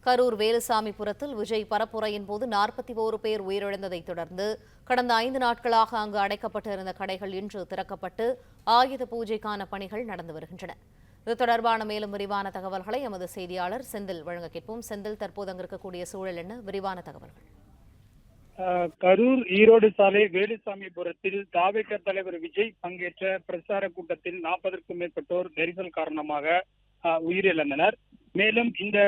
கரூர் வேலுசாமிபுரத்தில் விஜய் பரப்புரையின் போது 41 பேர் உயிரிழந்ததைத் தொடர்ந்து கடந்த 5 நாட்களாக அங்கு அடைக்கப்பட்டிருந்த கடைகள் இன்று திறக்கப்பட்டு ஆயுத பூஜைக்கான பணிகள் நடந்து வருகின்றன. இது தொடர்பான மேலும் விரிவான தகவல்களை எமது செய்தியாளர் செந்தில் வழங்க கேட்போம். செந்தில், தற்போது அங்கு இருக்கக்கூடிய சூழல் என்ன? விரிவான தகவல்கள். கரூர் ஈரோடு சாலை வேலுசாமிபுரத்தில் தாவேக தலைவர் விஜய் பங்கேற்ற பிரச்சார கூட்டத்தில் 40க்கும் மேற்பட்டோர் நெரிசல் காரணமாக உயிரிழந்தனர். மேலும் இந்த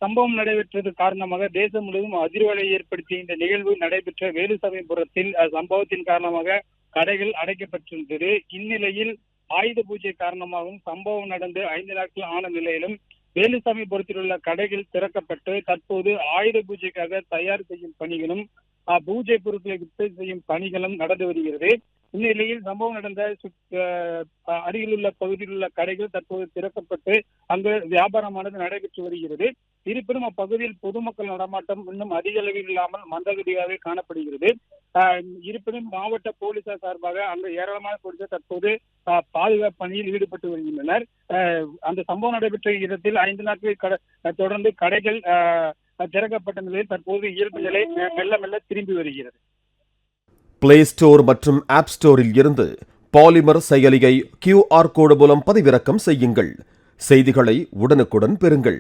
சம்பவம் நடைபெற்றது காரணமாக தேசம் முழுவதும் அதிர்வலை ஏற்படுத்திய இந்த நிகழ்வு நடைபெற்ற வேலுசாமிபுரத்தில் சம்பவத்தின் காரணமாக கடைகள் அடைக்கப்பட்டிருந்தது. இந்நிலையில் ஆயுத பூஜை காரணமாகவும் சம்பவம் நடந்து 5 நாட்கள் ஆன நிலையிலும் வேலுசாமிபுரத்தில் உள்ள கடைகள் திறக்கப்பட்டு தற்போது ஆயுத பூஜைக்காக தயார் செய்யும் பணிகளும் பூஜை பொருட்களை விற்பனை செய்யும் பணிகளும் நடந்து வருகிறது. இந்நிலையில் சம்பவம் நடந்த அருகில் உள்ள பகுதியில் உள்ள கடைகள் தற்போது திறக்கப்பட்டு அங்கு வியாபாரமானது நடைபெற்று வருகிறது. இருப்பினும் அப்பகுதியில் பொதுமக்கள் நடமாட்டம் இன்னும் அதிக அளவில் இல்லாமல் மந்தகதியாகவே காணப்படுகிறது. இருப்பினும் மாவட்ட போலீசார் சார்பாக அங்கு ஏராளமான போலீசார் தற்போது பாதுகாப்பு பணியில் ஈடுபட்டு வருகின்றனர். அந்த சம்பவம் நடைபெற்ற இடத்தில் 5 நாட்கள் தொடர்ந்து கடைகள் திறக்கப்பட்ட நிலையில் தற்போது இயல்பு நிலை மெல்ல மெல்ல திரும்பி வருகிறது. பிளே ஸ்டோர் மற்றும் ஆப் ஸ்டோரில் இருந்து பாலிமர் செயலியை QR கோடு மூலம் பதிவிறக்கம் செய்யுங்கள். செய்திகளை உடனுக்குடன் பெறுங்கள்.